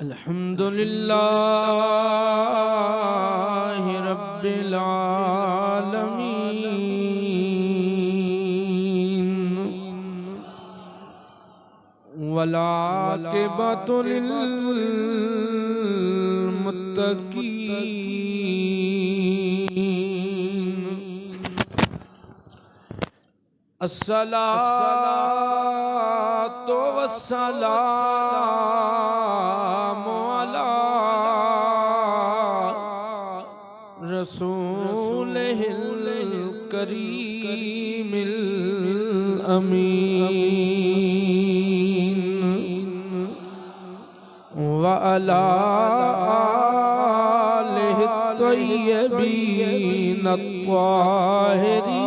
अल्हम्दुलिल्लाहि रब्बिल आलमीन वल आक़िबतु लिल मुत्तक़ीन। अस्सलातु वस्सलामु अला रसूलिहिल करीमिल अमीन व अला आलिहि तय्यबीन अत्ताहिरीन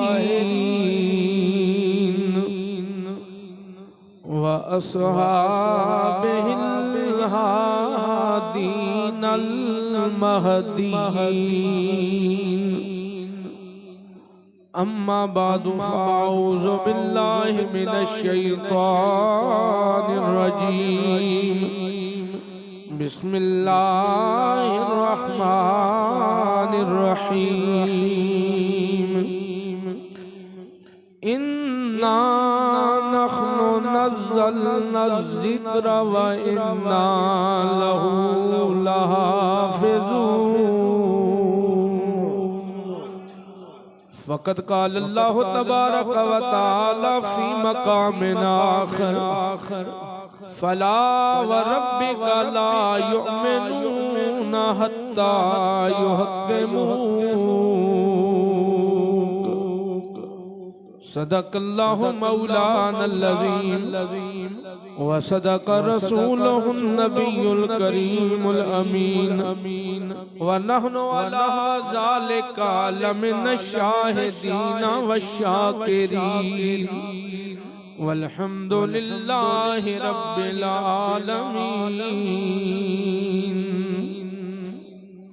व अस्हाबिहिल हादीनल महदीन। अम्मा बादु फ़अऊज़ु बिल्लाहि मिनश शैतानिर रजीम। बिस्मिल्लाहिर रहमानिर रहीम। इन्ना नहनु नज़्ज़लना ज़िक्र व इन्ना लहू लहाफ़िज़ून। फ़क़द क़ाल अल्लाहु तबारक व तआला फ़ी मक़ामिन आख़र फ़ला व रब्बिका ला युमिनून हत्ता युहक्किमूक। सदक़ल्लाहु मौलानल अज़ीम व सदक़ रसूलुहुन नबियुल करीमुल अमीन व नहनु अला ज़ालिका लमिनश शाहिदीन वश्शाकिरीन वल्हम्दुलिल्लाहि रब्बिल आलमीन।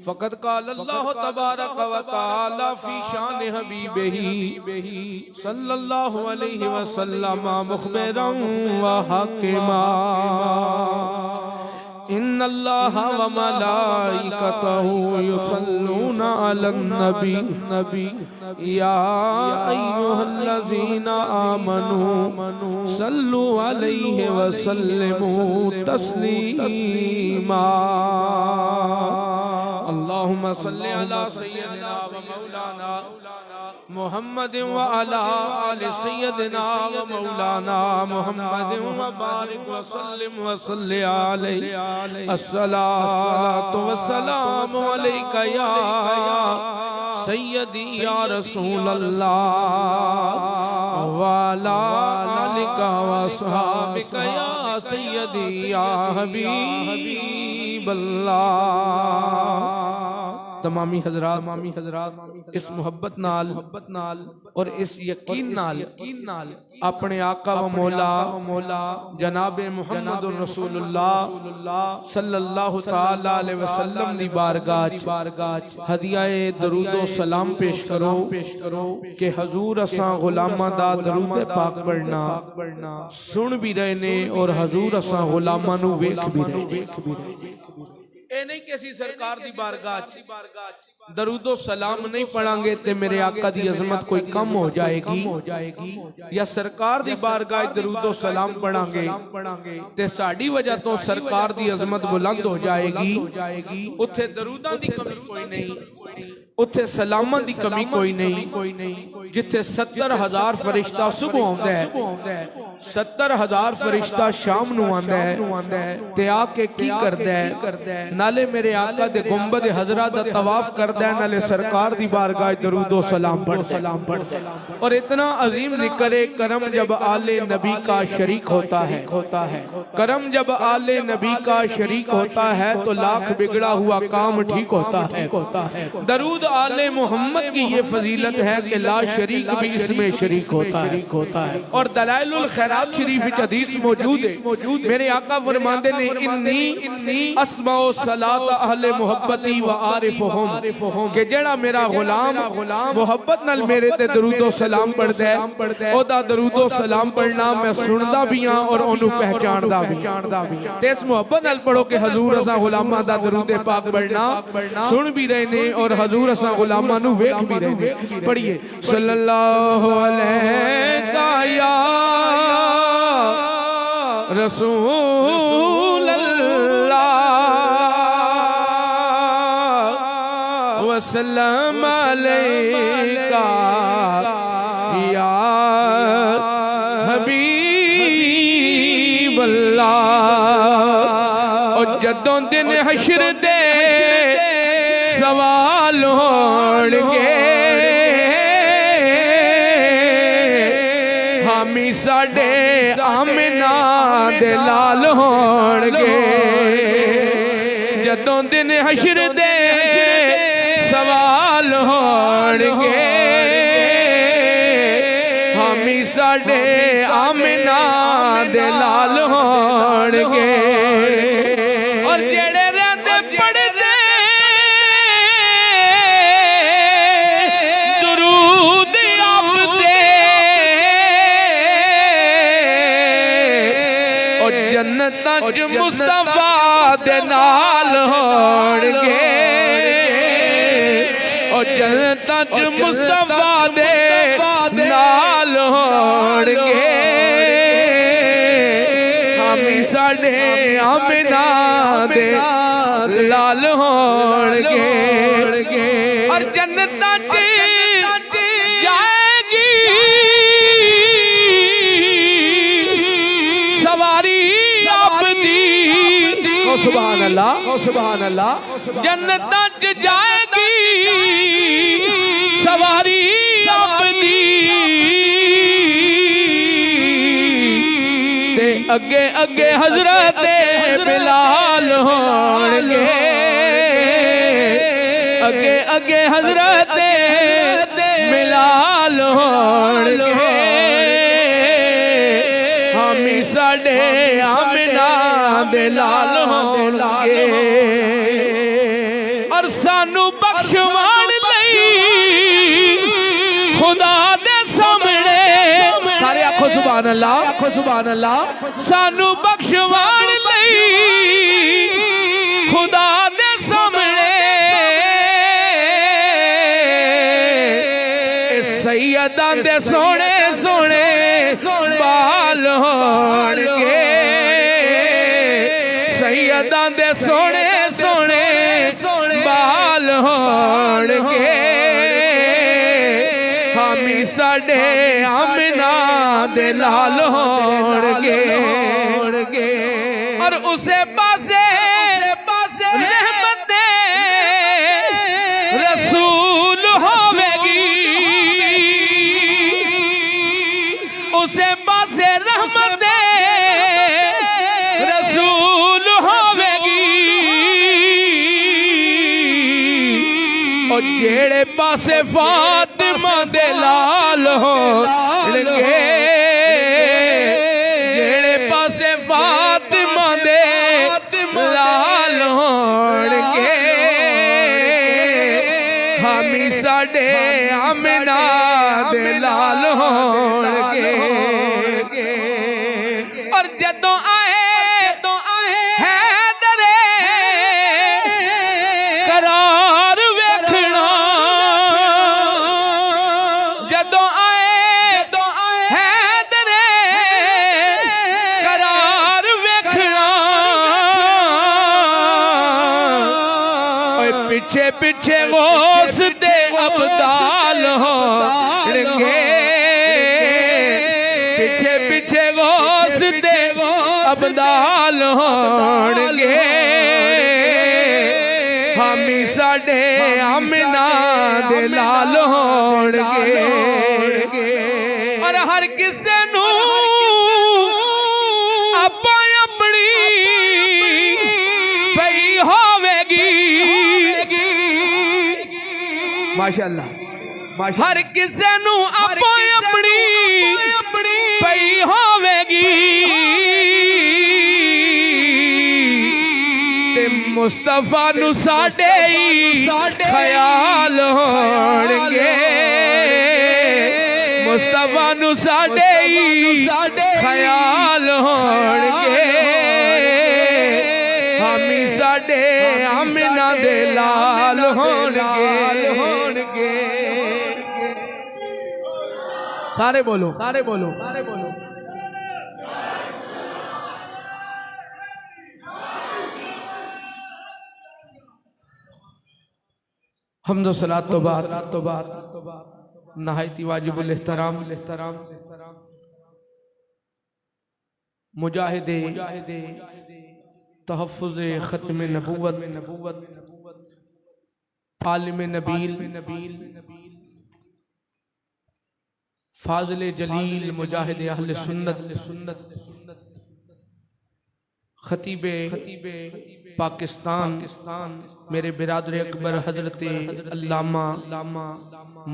फ़क़द क़ाल अल्लाहु तबारक व तआला फ़ी शान हबीबिही सल्लल्लाहु अलैहि वसल्लम मुख़बिरन व हकीमा। इन्नल्लाहा व मलाइकतहु युसल्लूना अलन नबी या अय्युहल्लज़ीना आमनू सल्लु अलैहि व सल्लिमू तस्लीमा। अल्लाहुम्मा सल्लि अला सय्यदिना व मौलाना मुहम्मद व अला आलि सय्यदिना व मौलाना मुहम्मद व बारिक व सल्लिम व सल्लि अलैहि। अस्सलातु वस्सलामु अलैका या सय्यदी या रसूल अल्लाह व अला आलिका व अस्हाबिका या सय्यदी या हबीब अल्लाह। तमामी हजरात इस मुहब्बत नाल और इस यकीन नाल अपने आका व मौला जनाबे मुहम्मदुर रसूलुल्लाह सल्लल्लाहु तआला अलैहि वसल्लम दी बारगाह हदियाए दरूदो सलाम पेश करो कि हजूर असां गुलामां दा दरूद पाक पढ़ना सुन भी रहे ने और हजूर असां गुलामां नू वेख भी रहे। ए नहीं कि असी सरकार दी बारगाह दरूदो सलाम नहीं पढ़ांगे ते मेरे आका दी अजमत कोई कम हो जाएगी, या सरकार दी बारगाह दरूदो सलाम पढ़ांगे ते साडी वजह तो सरकार दी अजमत बुलंद हो जाएगी। उथे दरूदां दी कमी कोई नहीं, उथे सलामां दी कमी कोई नहीं। जिथे 70,000 फरिश्ता सुबह आंदा है, 70,000 फरिश्ता शाम नू आंदा है ते आके की करदा है, नाले मेरे आका दे गुंबद हजरा दा तवाफ करदा है, नाले सरकार दी बारगाह दरूद व सलाम पढ़। और इतना अजीम जिक्र करम जब आले नबी का शरीक होता है, करम जब आले नबी का शरीक होता है तो लाख बिगड़ा हुआ काम ठीक होता है। दरूद आले मोहम्मद की ये फजीलत है कि ला शरीक भी इसमें शरीक होता है। और दलाइलुल खैरात शरीफ विच हदीस मौजूद है, मेरे आका फरमाते ने इन्नी अस्माउ सलात अहले मोहब्बती व आरिफुहुम, कि जेड़ा मेरा गुलाम मोहब्बत नाल मेरे ते दरूदो सलाम पढ़दा है, ओदा दरूदो सलाम पढ़ना मैं सुनदा भी हां और ओनू पहचानदा भी। ते इस मोहब्बत नाल पढ़ो कि हुजूर असा गुलामां दा दरूद पाक पढ़ना सुन भी रहे ने और हुजूर असा गुलामां नू वेख भी रहे ने। पढ़िए सल्लल्लाहु अलैका या रसूल अल्लाह वसल्लम अलैका या हबीब अल्लाह। और जदों दिन हशर दे सवाल होणगे, हामी साडे आमिना दे लाल होणगे। जदों दिन हशर दे सवाल होणगे, हामी साडे आमिना दे लाल होणगे। और जेड़े रहंदे पढ़दे दुरूद आप दे, और जन्नतां च मुस्तफा दे नाल होणगे। और जन्नतां च मुस्तफा दे नाल होणगे, हामी साडे आमिना दे लाल होणगे। और जन्नतां च जाएगी सवारी अपनी, ओ सुभान अल्लाह, ओ सुभान अल्लाह। जन्नतां च जाएगी सवारी अपनी, ते अगे अगे हजरत बिलाल होणगे। अगे अगे हजरत बिलाल होणगे, हामी साडे आमिना दे लाल होणगे। और सानू बख्शवाण लई खुदा दे सामने, सारे आखो सुभान अल्लाह, आखो सुभान अल्लाह। सानू बख्शवाण लई खुदा दे सामने सैयदां दे सोने सोने बाल होणगे। सैयदां दे सोने सोने बाल होणगे, हामी साडे आमिना दे लाल होणगे। और उसे पासे रहमत रसूल होवेगी, उसे पासे रहमत रसूल होवेगी। और जेड़े पासे फातिमा दे लाल होणगे, जेड़े पासे फातिमा दे लाल होणगे, हामी साडे आमिना दे लाल होणगे। और जदों आए हैदरे करार वेखना, जदों आए हैदरे करार वेखना, पिछे पिछे गौस दे अब्दाल होणगे। पिछे पिछे गौस दे अब्दाल होणगे, हामी साडे आमिना दे लाल होणगे। और हर किसे नू आपा अपनी पई होवेगी, माशाअल्लाह हर किसे नू आपो अपनी पई होवेगी ते मुस्तफा नू साडे ख्याल होणगे मुस्तफा नू साडे ख्याल होणगे हामी साडे आमिना दे लाल होणगे सारे बोलो सारे बोलो सारे बोलो हम्दो सलात तो बात नहायती वाजिबुल इहतराम मुजाहिदे तहफ़्फ़ुज़े ख़त्म नबूवत आलिम नबील फाज़िल जलील मुजाहिद अहले सुन्नत खतीबे पाकिस्तान मेरे बिरादर अकबर हजरत अल्लामा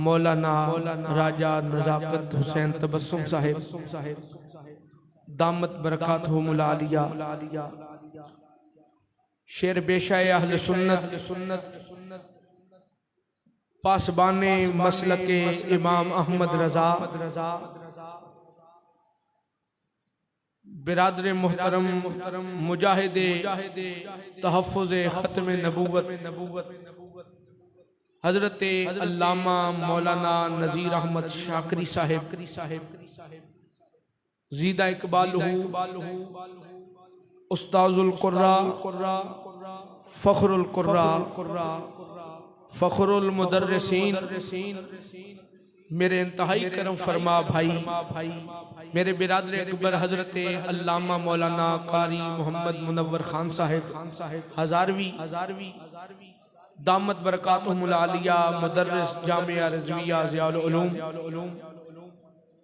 मौलाना राजा नज़ाकत हुसैन तबस्सुम साहिब दामत बरकातहुमुल आलिया शेर बेशाए अहले सुन्नत पासबाने मसलके इमाम अहमद रजा बिरादर मुहतरम मुजाहिदे तहफ़्फ़ुज़े ख़त्म नबूवत हजरत अल्लामा मौलाना नज़ीर अहमद शाकरी साहिब ज़ीदा इकबालुहु उस्ताज़ुल कुर्रा फ़ख्रुल कुर्रा फ़ख्रुल मुदर्रिसीन मेरे इंतहाई करम फरमा भाई मेरे बिरादर अकबर हजरत अल्लामा मौलाना कारी मोहम्मद मुनव्वर खान साहिब हजारवी दामत बरकातहुमुल आलिया मुदर्रिस जामिया रज़विया ज़ियाउल उलूम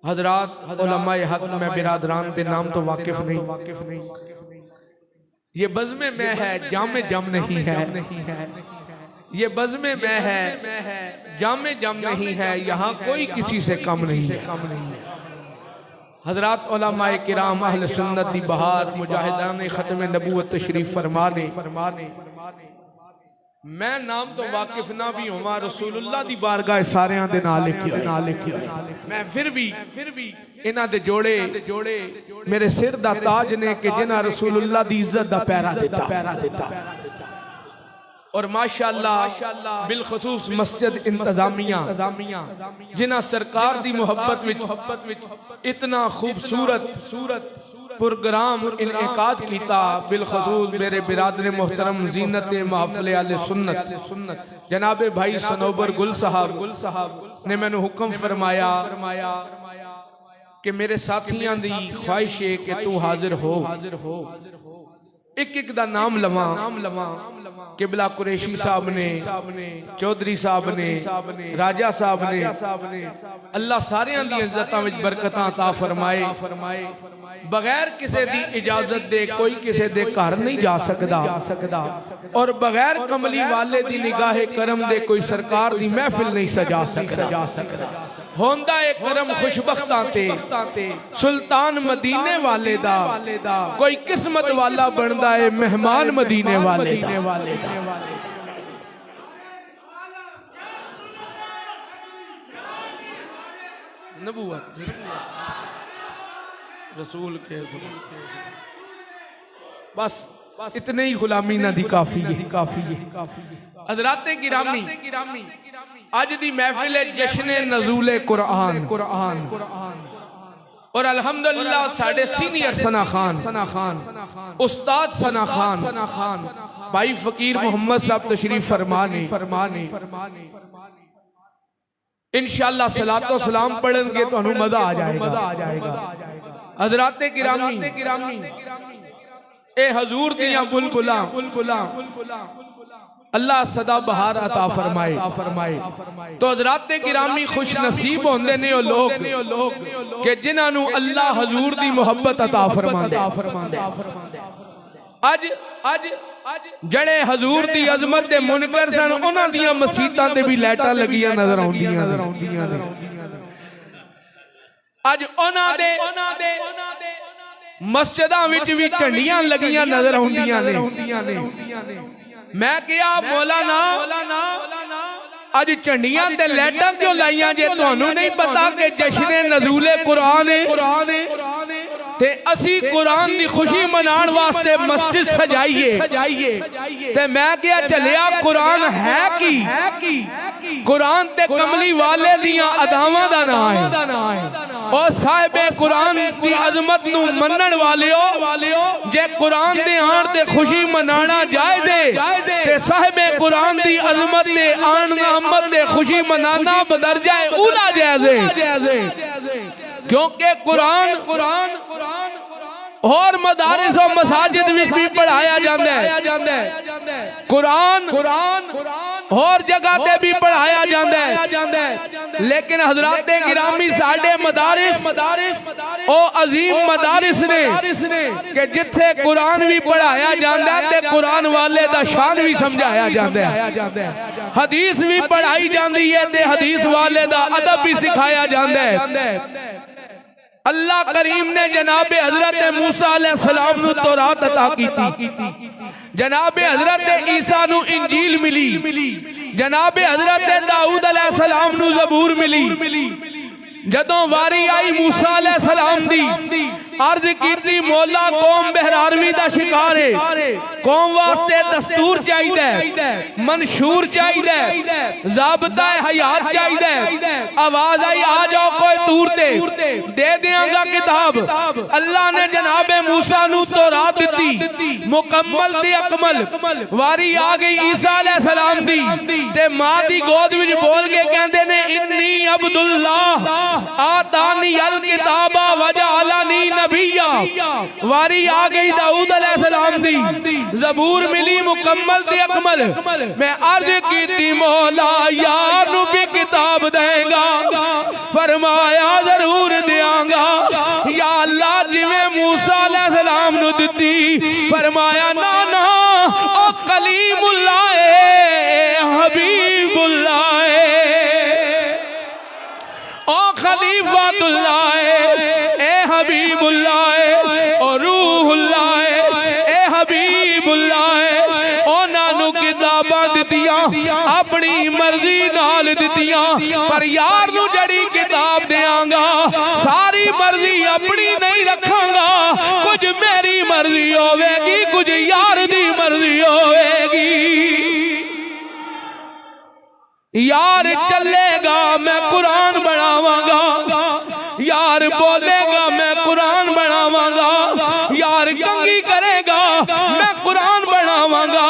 हजरात उलमाए हक में बिरादरान के नाम तो वाकिफ नहीं ये बज़्म में है जाम नहीं है ये बज़्म में है जाम नहीं है यहाँ कोई किसी से कम नहीं है हजरात उलमाए किराम अहले सुन्नत दी बहार मुजाहिदान ख़त्म नबूवत तशरीफ फरमाने मैं नाम तो वाकिफ ना भी होवा रसूलुल्लाह दी बारगाह सारियां दे नाल लिखी मैं फिर भी इन्हां दे जोड़े मेरे सिर दा ताज ने कि जिन्हां रसूलुल्लाह दी इज्जत दा पैरा दिता और माशाअल्लाह बिलखसूस मस्जिद इंतजामिया जिन्हां सरकार दी मोहब्बत विच इतना खूबसूरत प्रोग्राम इनेकाद कीता बिलखसूस मेरे बिरादर मोहतरम ज़ीनत महफ़िल आले सुन्नत जनाबे भाई सनोबर गुल साहब ने मैंने हुक्म फरमाया कि मेरे साथियां दी ख्वाहिश है कि तू हाजिर हो एक दा नाम लवा किबला कुरैशी साहब ने चौधरी साहब ने राजा साहब ने अल्लाह सारियां दी इज्जतां विच बरकतां अता फरमाए बगैर किसी दी इजाजत दे कोई किसी दे घर नहीं जा सकदा और बगैर कमली वाले दी निगाहे करम दे कोई सरकार दी महफिल नहीं सजा सकदा होंदा एक करम खुशबख्तां ते सुल्तान मदीने वाले दा कोई किस्मत वाला बनदा है मेहमान मदीने वाले दा नबूवत रसूल के बस इतने ही गुलामी ना दी काफी है हज़राते गिरामी आज दी महफिल जश्न नज़ूल कुरान और अल्हम्दुलिल्लाह साडे सीनियर सना खान उस्ताद सना खान भाई फकीर मोहम्मद साहब तशरीफ फरमाने इंशाअल्लाह सलातो सलाम पढ़ेंगे तो हमें मजा आ जाएगा हज़राते गिरामी ए हजूर दियां बुलबुला अल्लाह सदा बहार अता फरमाए तो हज़राते गिरामी खुश नसीब होंदे ने ओ लोग कि जिन्हां नू अल्लाह हजूर दी मोहब्बत अता फरमांदे अज अज जड़े हजूर दी अजमत दे मुनकर सन उन्हां दियां मसीतां ते भी लाइटां लगियां नजर आउंदियां ने अज उन्हां दे मस्जिदां विच भी झंडियां लगियां नजर आउंदियां ने मैं कहा मौलाना अज झंडियां ते लाइटां क्यों लाइयां जे तुहानू नहीं पता कि जश्न नज़ूले कुरान है ते असी कुरान दी खुशी मनाण वास्ते मस्जिद सजाइए ते मैं क्या चलिया कुरान है की कुरान ते कमली वाले दियां अदावां दा नाम है और साहिबे कुरान दी अजमत नू मनण वालियो जे कुरान दे आण ते खुशी मनाना जायज़ है ते साहिबे कुरान दी अजमत दे आण अहमद दे खुशी मनाना बदरजाए उला जायज़ है क्योंकि कुरान और मदारिस और मसाजिद में भी पढ़ाया जाता है कुरान और जगह पे भी पढ़ाया जाता है लेकिन हजरात गिरामी साडे मदारिस और अजीम मदारिस ने कि जिथे कुरान भी पढ़ाया जाता है ते कुरान वाले दा शान भी समझाया जाता है हदीस भी पढ़ाई जाती है ते हदीस वाले दा अदब भी सिखाया जाता है अल्लाह करीम ने जनाबे हजरत मूसा अलैहिस्सलाम नू तौरात अता की जनाबे हजरत ईसा नू इंजील मिली जनाबे हजरत दाऊद अलैहिस्सलाम नू ज़बूर मिली जदों वारी आई मूसा अलैहिस्सलाम दी अर्ज कीती मौला कौम बेहरारवी दा शिकार है कौम वास्ते दस्तूर चाहिए मंशूर चाहिए ज़ाबता हयात चाहिए आवाज आई आ जाओ कोई तूर दे देंगा किताब अल्लाह ने जनाबे मूसा नू तौरात दी मुकम्मल ते अकमल वारी आ गई ईसा अलैहिस्सलाम दी ते मां दी गोद विच बोल के कहंदे ने इन्नी अब्दुल्लाह आतानी अल किताबा वजअलनी नबिया वारी आ गई दाऊद अलैहिस्सलाम दी ज़बूर मिली मुकम्मल ते अकमल मैं अर्ज कीती मौला यार नू भी किताब देगा फरमाया जरूर देंगा या अल्लाह जिवें मूसा अलैहिस्सलाम नू दिती फरमाया ना ना ओ कलीमुल्लाह हबीबुल्लाह ओ खलीफातुल्लाह ए हबीबुल्लाह और रूहुल्लाह ए हबीबुल्लाह ओना नु किताबां दितियां अपनी मर्जी नाल दितियां पर यार नु जड़ी किताब देंगा सारी मर्जी अपनी नहीं रखांगा कुछ मेरी मर्जी होवेगी कुछ यार दी मर्जी होवेगी यार चलेगा मैं कुरान बनावांगा यार बोलेगा मैं कुरान बनावांगा यार कंगी करेगा मैं कुरान बनावांगा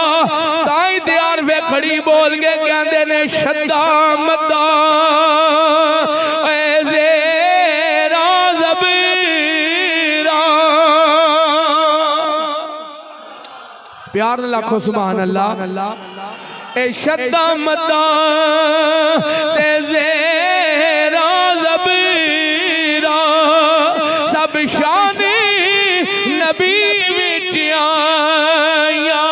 ताई त्यार वे खड़ी बोल के कहंदे ने शद्दा मद्दा ए ज़ेरा ज़बीरा प्यार न लाखो सुभान अल्लाह ए शद्दा मद्दा ते ज़ेरा ज़बीरा सब शानी नबी विच आया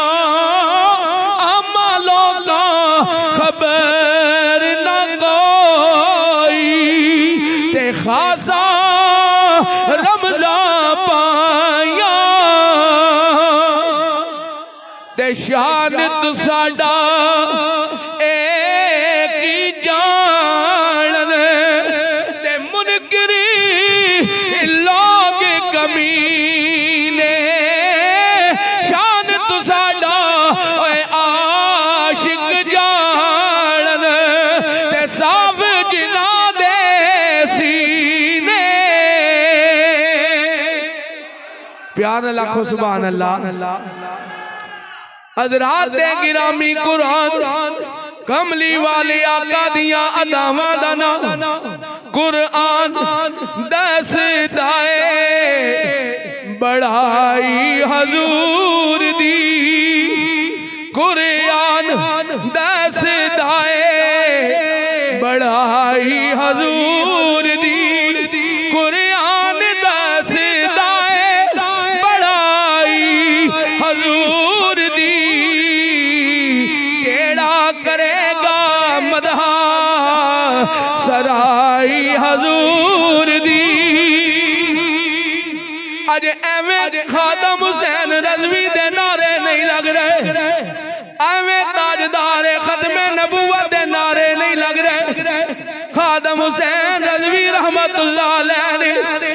आमा लोगा खबर न कोई ते खासा रमज़ा पाया ते शान तू साडा एक ही जान ते मुनकरी लोग कमीने शान तू साडा ओए आशिक जान ते साफ जिना दे सीने प्यार लाखो सुभान अल्लाह हज़रात गिरामी कुरान कमली वाले आका दिया अदावां दा नाम कुरान दसदा है बड़ाई हजूर दी कुरान दसदा है बड़ाई हजूर दी कुरान दसदा है बड़ाई हजूर रज़वी दे नारे नहीं लग रहे, एवें ताजदारे खत्मे नबूवत दे नारे नहीं लग रहे। खादम हुसैन रज़वी रहमतुल्लाह अलैह ने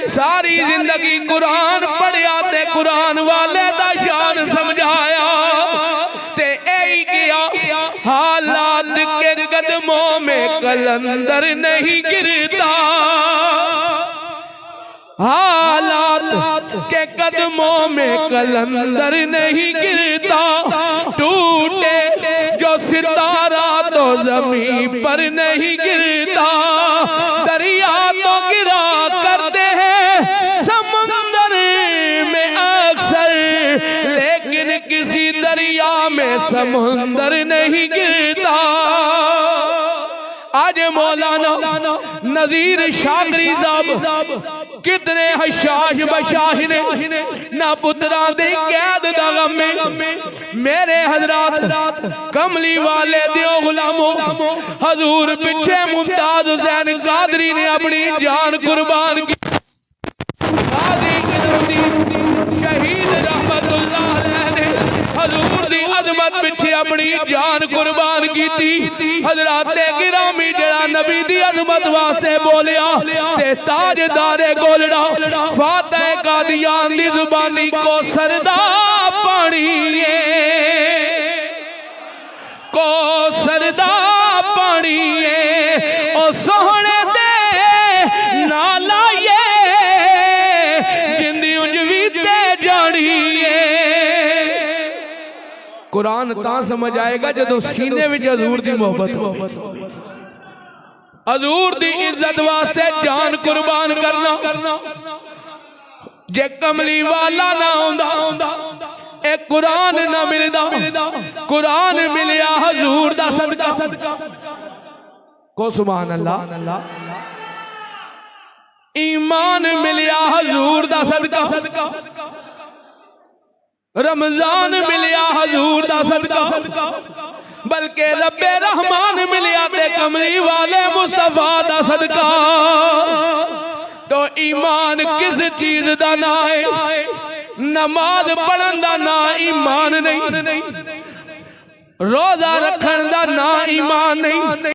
सारी जिंदगी कुरान पढ़िया ते कुरान वाले दा शान समझाया ते ऐ किया। हालात के कदमों में कलंदर नहीं गिरता, हालात के कदमों में कलंदर नहीं गिरता, टूटे जो सितारा तो जमीन पर नहीं गिरता। दरिया तो गिरा करते हैं समुंदर में अक्सर, लेकिन किसी दरिया में समुंदर नहीं गिरता। आज मौलाना नज़ीर शागरी साहब कितने हशाश बशाश ने ना पुत्रा दे कैद दा गम मेरे हजरात कमली वाले दियो गुलामो हजूर पिछे मुमताज हुसैन कादरी ने अपनी जान कुर्बान की। शहीद रहमतुल्लाह अलैह ने हजूर दी अजमत पिछे अपनी जान कुर्बान की थी। हजरात गिरामी जड़ा नबी दी अजमत वास्ते बोलिया ते ताजदारे गोलड़ा फातह कादियान दी जुबानी को सरदा पानी को सरदा पानी ओ सोहने दे नाला जिंदी उंज भी ते जानी। कुरान तां समझ आएगा जदों सीने विच हजूर दी मोहब्बत हो। हजूर दी इज्जत वास्ते जान कुर्बान करना जे कमली वाला ना होंदा एक कुरान ना मिलदा। कुरान मिलिया हजूर दा सदका को सुभान अल्लाह। ईमान मिलिया हजूर दा सदका, रमजान मिलिया हजूर दा सदका, बल्कि रब्बे रहमान मिलिया ते कमली वाले मुस्तफा दा सदका। तो ईमान किस चीज दा ना है? नमाज पढ़न दा ना ईमान नहीं, रोजा रखन दा ना ईमान नहीं।